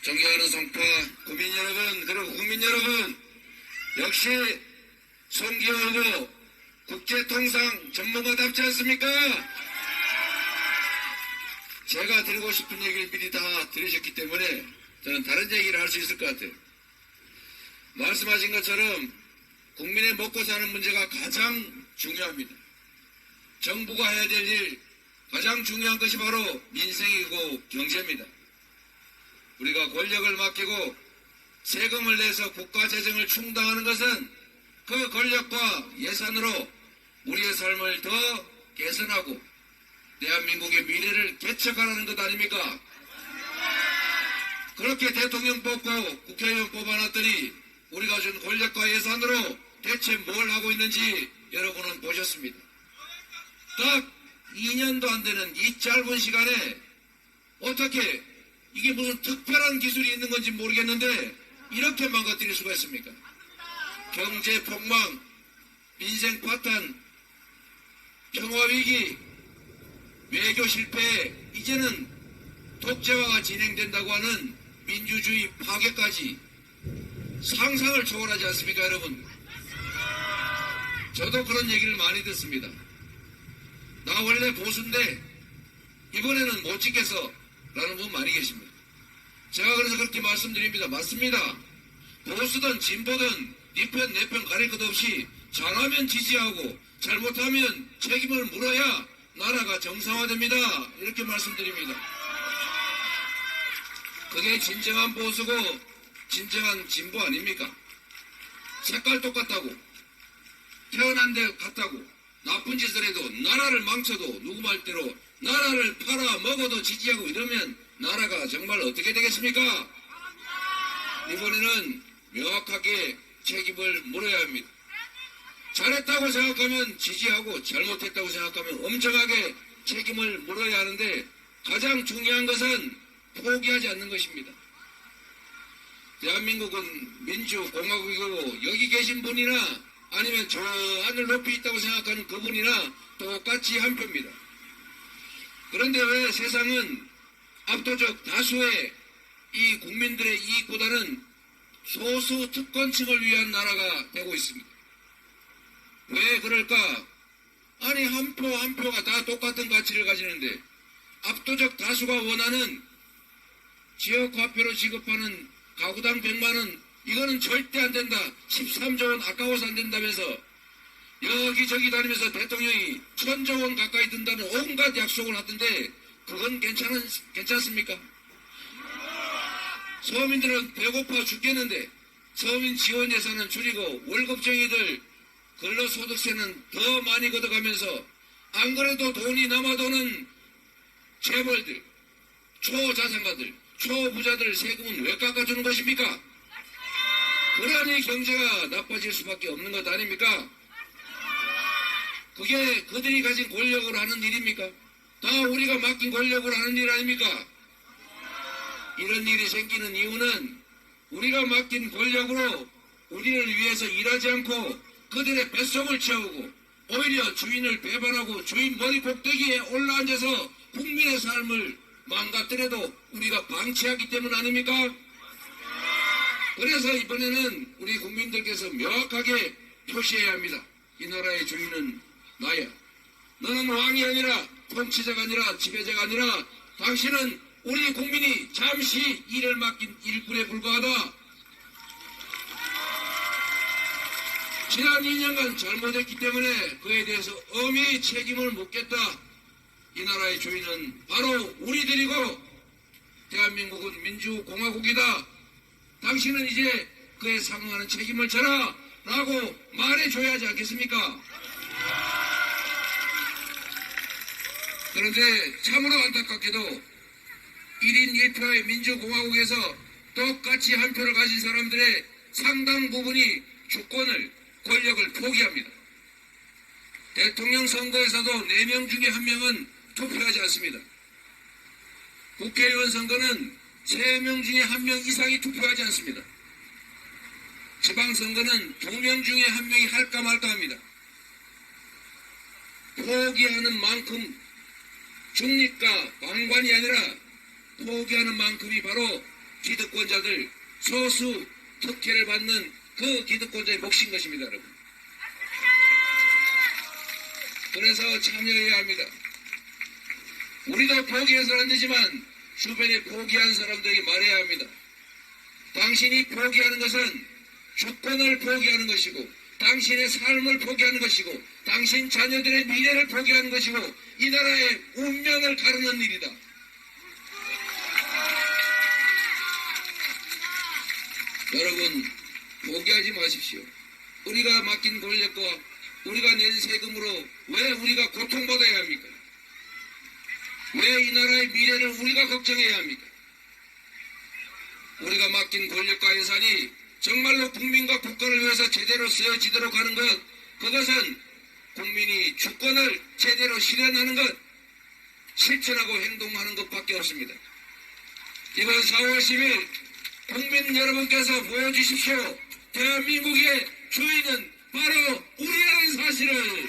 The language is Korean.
존경하는 송파 국민 여러분, 그리고 국민 여러분, 역시 성기하고 국제통상 전문가답지 않습니까? 제가 드리고 싶은 얘기를 미리 다 들으셨기 때문에 저는 다른 얘기를 할 수 있을 것 같아요. 말씀하신 것처럼 국민의 먹고 사는 문제가 가장 중요합니다. 정부가 해야 될 일, 가장 중요한 것이 바로 민생이고 경제입니다. 우리가 권력을 맡기고 세금을 내서 국가 재정을 충당하는 것은 그 권력과 예산으로 우리의 삶을 더 개선하고 대한민국의 미래를 개척하라는 것 아닙니까? 그렇게 대통령 뽑고 국회의원 뽑아놨더니 우리가 준 권력과 예산으로 대체 뭘 하고 있는지 여러분은 보셨습니다. 딱 2년도 안 되는 이 짧은 시간에 어떻게 이게 무슨 특별한 기술이 있는 건지 모르겠는데 이렇게 망가뜨릴 수가 있습니까? 경제 폭망, 민생 파탄, 평화위기, 외교 실패, 이제는 독재화가 진행된다고 하는 민주주의 파괴까지 상상을 초월하지 않습니까, 여러분? 저도 그런 얘기를 많이 듣습니다. 나 원래 보수인데 이번에는 못 찍겠어 라는 분 많이 계십니다. 제가 그래서 그렇게 말씀드립니다. 맞습니다. 보수든 진보든 네 편 내 편 가릴 것 없이 잘하면 지지하고 잘못하면 책임을 물어야 나라가 정상화됩니다. 이렇게 말씀드립니다. 그게 진정한 보수고 진정한 진보 아닙니까? 색깔 똑같다고 태어난 데 같다고 나쁜 짓을 해도 나라를 망쳐도 누구 말대로 나라를 팔아 먹어도 지지하고 이러면 나라가 정말 어떻게 되겠습니까? 이번에는 명확하게 책임을 물어야 합니다. 잘했다고 생각하면 지지하고 잘못했다고 생각하면 엄정하게 책임을 물어야 하는데 가장 중요한 것은 포기하지 않는 것입니다. 대한민국은 민주공화국이고 여기 계신 분이나 아니면 저 하늘 높이 있다고 생각하는 그분이나 똑같이 한 표입니다. 그런데 왜 세상은 압도적 다수의 이 국민들의 이익보다는 소수 특권층을 위한 나라가 되고 있습니다. 왜 그럴까? 아니 한 표 한 표가 다 똑같은 가치를 가지는데 압도적 다수가 원하는 지역화폐로 지급하는 가구당 100만원 이거는 절대 안 된다. 13조 원 아까워서 안 된다면서 여기저기 다니면서 대통령이 1000조 원 가까이 든다는 온갖 약속을 하던데 그건 괜찮습니까? 서민들은 배고파 죽겠는데 서민 지원 예산은 줄이고 월급쟁이들 근로소득세는 더 많이 걷어가면서 안 그래도 돈이 남아도는 재벌들, 초자산가들, 초부자들 세금은 왜 깎아주는 것입니까? 그러니 경제가 나빠질 수밖에 없는 것 아닙니까? 그게 그들이 가진 권력으로 하는 일입니까? 다 우리가 맡긴 권력으로 하는 일 아닙니까? 이런 일이 생기는 이유는 우리가 맡긴 권력으로 우리를 위해서 일하지 않고 그들의 뱃속을 채우고 오히려 주인을 배반하고 주인 머리 꼭대기에 올라앉아서 국민의 삶을 망가뜨려도 우리가 방치하기 때문 아닙니까? 그래서 이번에는 우리 국민들께서 명확하게 표시해야 합니다. 이 나라의 주인은 나야. 너는 왕이 아니라 통치자가 아니라 지배자가 아니라 당신은 우리 국민이 잠시 일을 맡긴 일꾼에 불과하다. 지난 2년간 잘못했기 때문에 그에 대해서 엄히 책임을 묻겠다. 이 나라의 주인은 바로 우리들이고 대한민국은 민주공화국이다. 당신은 이제 그에 상응하는 책임을 져라 라고 말해줘야 하지 않겠습니까? 그런데 참으로 안타깝게도 1인 1표의 민주공화국에서 똑같이 한 표를 가진 사람들의 상당 부분이 주권을, 권력을 포기합니다. 대통령 선거에서도 4명 중에 1명은 투표하지 않습니다. 국회의원 선거는 3명 중에 1명 이상이 투표하지 않습니다. 지방선거는 2명 중에 1명이 할까 말까 합니다. 포기하는 만큼 중립과 방관이 아니라 포기하는 만큼이 바로 기득권자들 소수 특혜를 받는 그 기득권자의 몫인 것입니다, 여러분. 그래서 참여해야 합니다. 우리도 포기해서는 안 되지만 주변에 포기한 사람들에게 말해야 합니다. 당신이 포기하는 것은 주권을 포기하는 것이고 당신의 삶을 포기하는 것이고 당신 자녀들의 미래를 포기하는 것이고 이 나라의 운명을 가르는 일이다. 여러분, 포기하지 마십시오. 우리가 맡긴 권력과 우리가 낸 세금으로 왜 우리가 고통받아야 합니까? 왜 이 나라의 미래를 우리가 걱정해야 합니까? 우리가 맡긴 권력과 예산이 정말로 국민과 국가를 위해서 제대로 쓰여지도록 하는 것, 그것은 국민이 주권을 제대로 실현하는 것, 실천하고 행동하는 것밖에 없습니다. 이번 4월 10일 국민 여러분께서 보여주십시오. 대한민국의 주인은 바로 우리라는 사실을.